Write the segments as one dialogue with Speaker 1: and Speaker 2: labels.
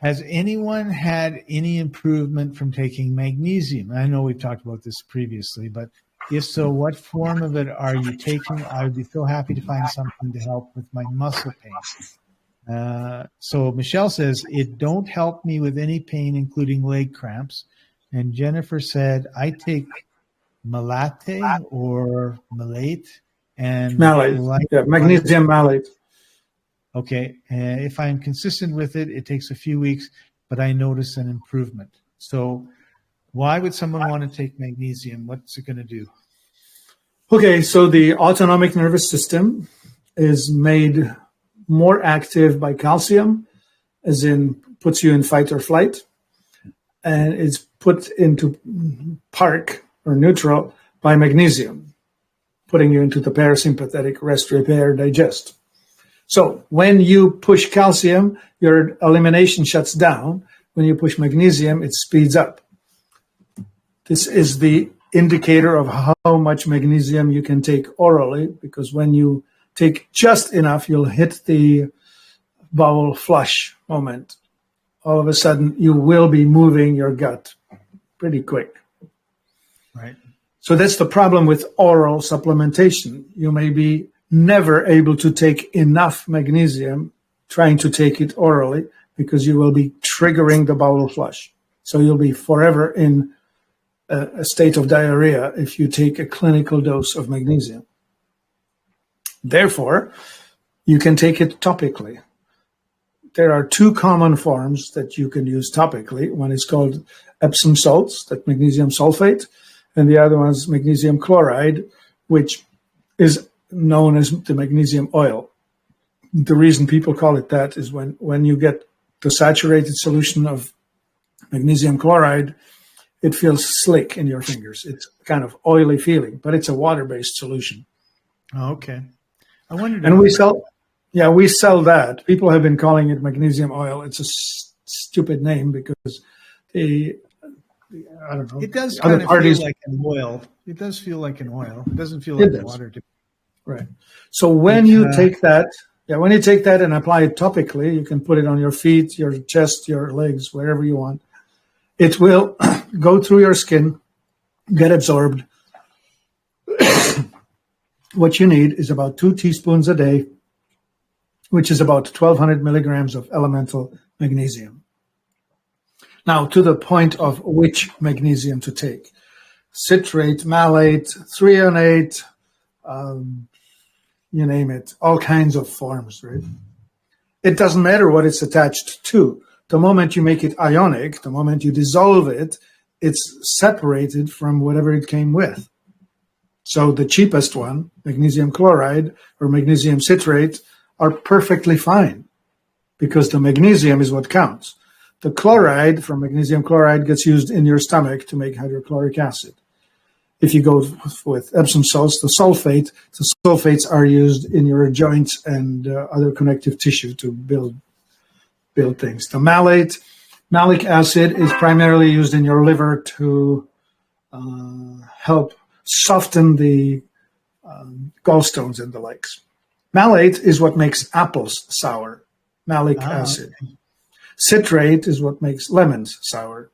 Speaker 1: Has anyone had any improvement from taking magnesium? I know we've talked about this previously, but if so, what form of it are you taking? I would be so happy to find something to help with my muscle pain. So Michelle says, it don't help me with any pain, including leg cramps. And Jennifer said, I take malate or malate and
Speaker 2: malate. Yeah, magnesium malate.
Speaker 1: Okay. If I'm consistent with it, it takes a few weeks, but I notice an improvement. So why would someone want to take magnesium? What's it going to do?
Speaker 2: Okay, so the autonomic nervous system is made more active by calcium, as in puts you in fight or flight, and it's put into park or neutral by magnesium, putting you into the parasympathetic rest, repair, digest. So when you push calcium, your elimination shuts down. When you push magnesium, it speeds up. This is the indicator of how much magnesium you can take orally, because when you take just enough, you'll hit the bowel flush moment. All of a sudden, you will be moving your gut pretty quick.
Speaker 1: Right.
Speaker 2: So that's the problem with oral supplementation. You may be never able to take enough magnesium trying to take it orally, because you will be triggering the bowel flush. So you'll be forever in a state of diarrhea if you take a clinical dose of magnesium. Therefore, you can take it topically. There are two common forms that you can use topically. One is called Epsom salts, that magnesium sulfate, and the other one is magnesium chloride, which is known as the magnesium oil. The reason people call it that is when you get the saturated solution of magnesium chloride, it feels slick in your fingers. It's kind of oily feeling, but it's a water-based solution.
Speaker 1: Oh, okay. I wondered.
Speaker 2: And we sell that. People have been calling it magnesium oil. It's a stupid name because I don't know.
Speaker 1: It does kind of feel like an oil. It does feel like an oil. It doesn't feel like water.
Speaker 2: Right. So when you take that and apply it topically, you can put it on your feet, your chest, your legs, wherever you want. It will go through your skin, get absorbed. What you need is about 2 teaspoons a day, which is about 1,200 milligrams of elemental magnesium. Now, to the point of which magnesium to take. Citrate, malate, threonate, you name it, all kinds of forms, right? It doesn't matter what it's attached to. The moment you make it ionic, the moment you dissolve it, it's separated from whatever it came with. So the cheapest one, magnesium chloride or magnesium citrate, are perfectly fine because the magnesium is what counts. The chloride from magnesium chloride gets used in your stomach to make hydrochloric acid. If you go with Epsom salts, the sulfates are used in your joints and other connective tissue to build things. The malic acid is primarily used in your liver to help soften the gallstones and the legs. Malate is what makes apples sour, malic acid. Citrate is what makes lemons sour.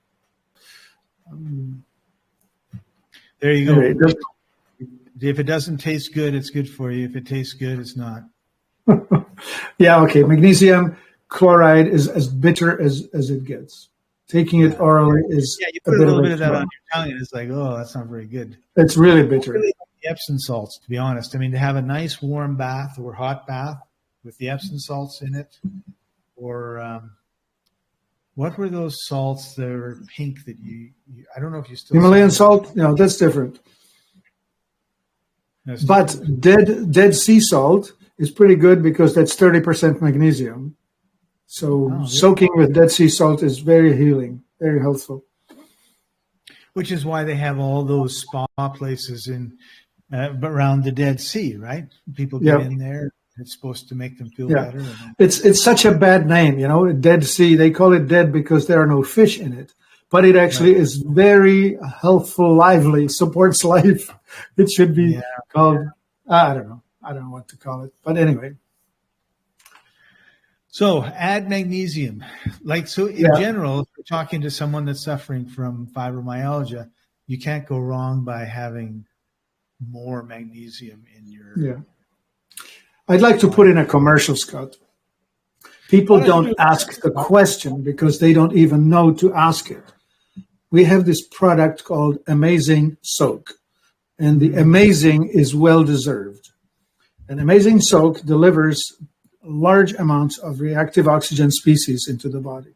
Speaker 1: There you go. If it doesn't taste good, it's good for you. If it tastes good, it's not.
Speaker 2: Yeah, okay. Magnesium chloride is as bitter as it gets. Taking it orally is
Speaker 1: you put a little bit of that on your tongue, and it's like, oh, that's not very good.
Speaker 2: It's really bitter.
Speaker 1: Really like the Epsom salts, to be honest. I mean, to have a nice warm bath or hot bath with the Epsom salts in it, or what were those salts that are pink that you I don't know if you still
Speaker 2: Himalayan salt? No, that's different. But Dead Sea salt is pretty good because that's 30% magnesium. So soaking with Dead Sea salt is very healing, very healthful.
Speaker 1: Which is why they have all those spa places around the Dead Sea, right? People get in there. It's supposed to make them feel better.
Speaker 2: It's such a bad name, Dead Sea. They call it dead because there are no fish in it. But it actually is very healthful, lively, supports life. It should be called, I don't know what to call it. But anyway.
Speaker 1: So add magnesium. So in general, if you're talking to someone that's suffering from fibromyalgia, you can't go wrong by having more magnesium in your...
Speaker 2: Yeah. I'd like to put in a commercial, Scott. People don't ask the question because they don't even know to ask it. We have this product called Amazing Soak, and the amazing is well-deserved. An Amazing Soak delivers large amounts of reactive oxygen species into the body.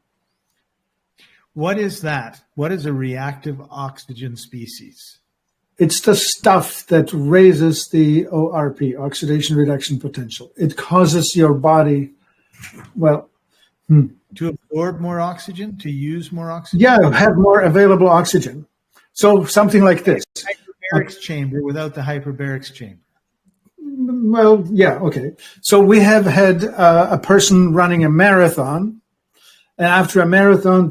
Speaker 1: What is that? What is a reactive oxygen species?
Speaker 2: It's the stuff that raises the ORP, oxidation reduction potential. It causes your body,
Speaker 1: to absorb more oxygen, to use more oxygen?
Speaker 2: Yeah, have more available oxygen. So something like this.
Speaker 1: Hyperbarics chamber without the hyperbarics chamber.
Speaker 2: Well, yeah, okay. So we have had a person running a marathon, and after a marathon,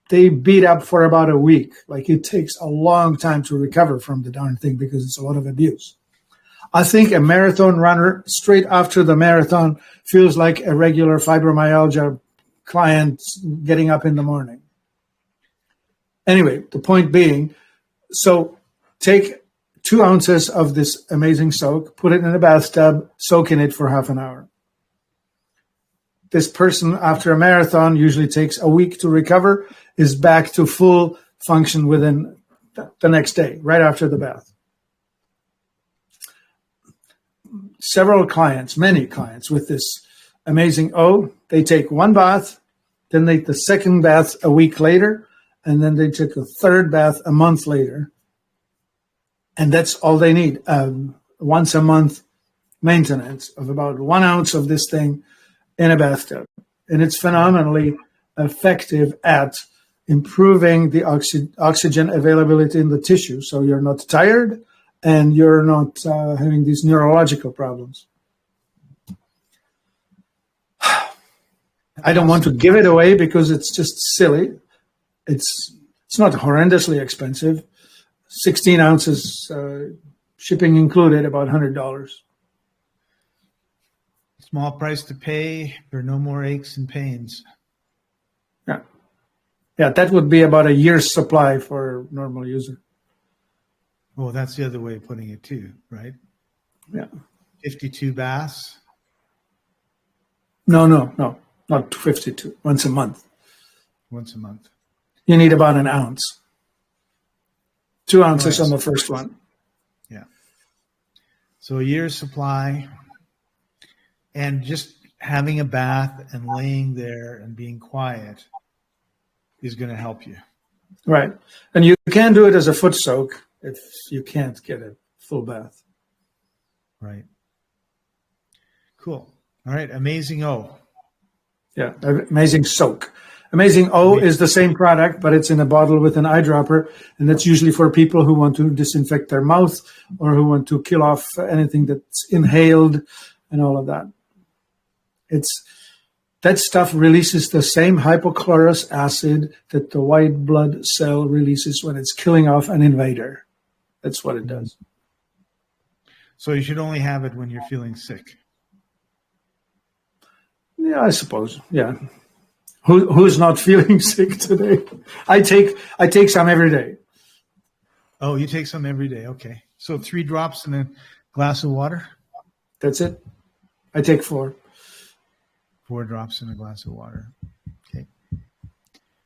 Speaker 2: they beat up for about a week. Like, it takes a long time to recover from the darn thing because it's a lot of abuse. I think a marathon runner straight after the marathon feels like a regular fibromyalgia client getting up in the morning. Anyway, the point being, so take 2 ounces of this Amazing Soak, put it in a bathtub, soak in it for half an hour. This person, after a marathon, usually takes a week to recover, is back to full function within the next day, right after the bath. Many clients with this Amazing O, they take 1 bath, then they take the second bath a week later, and then they take a third bath a month later. And that's all they need. Once a month maintenance of about 1 ounce of this thing in a bathtub. And it's phenomenally effective at improving the oxygen availability in the tissue. So you're not tired and you're not having these neurological problems. I don't want to give it away because it's just silly. It's not horrendously expensive. 16 ounces, shipping included, about $100.
Speaker 1: Small price to pay for no more aches and pains.
Speaker 2: Yeah, that would be about a year's supply for a normal user.
Speaker 1: Well, that's the other way of putting it too, right?
Speaker 2: Yeah.
Speaker 1: 52 baths?
Speaker 2: No, not 52. Once a month.
Speaker 1: Once a month.
Speaker 2: You need about an ounce. 2 ounces on the first one.
Speaker 1: Yeah. So a year's supply, and just having a bath and laying there and being quiet is going to help you.
Speaker 2: Right. And you can do it as a foot soak if you can't get a full bath.
Speaker 1: Right. Cool. All right. Amazing O.
Speaker 2: Yeah. Amazing Soak. Amazing O is the same product, but it's in a bottle with an eyedropper, and that's usually for people who want to disinfect their mouth or who want to kill off anything that's inhaled and all of that. That stuff releases the same hypochlorous acid that the white blood cell releases when it's killing off an invader. That's what it does.
Speaker 1: So you should only have it when you're feeling sick.
Speaker 2: Yeah, I suppose. Yeah. Who's not feeling sick today? I take some every day.
Speaker 1: Oh, you take some every day. Okay. So 3 drops in a glass of water?
Speaker 2: That's it. I take 4.
Speaker 1: 4 drops in a glass of water. Okay.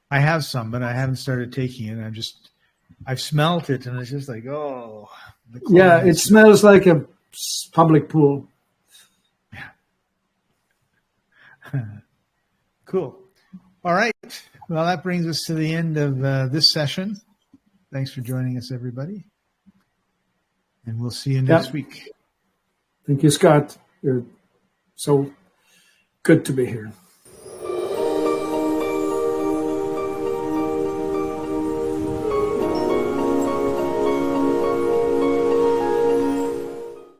Speaker 1: I have some, but I haven't started taking it. I've smelt it, and it's just like, oh.
Speaker 2: Yeah, it smells like a public pool.
Speaker 1: Cool. All right. Well, that brings us to the end of this session. Thanks for joining us, everybody. And we'll see you next week.
Speaker 2: Thank you, Scott. You're so good to be here.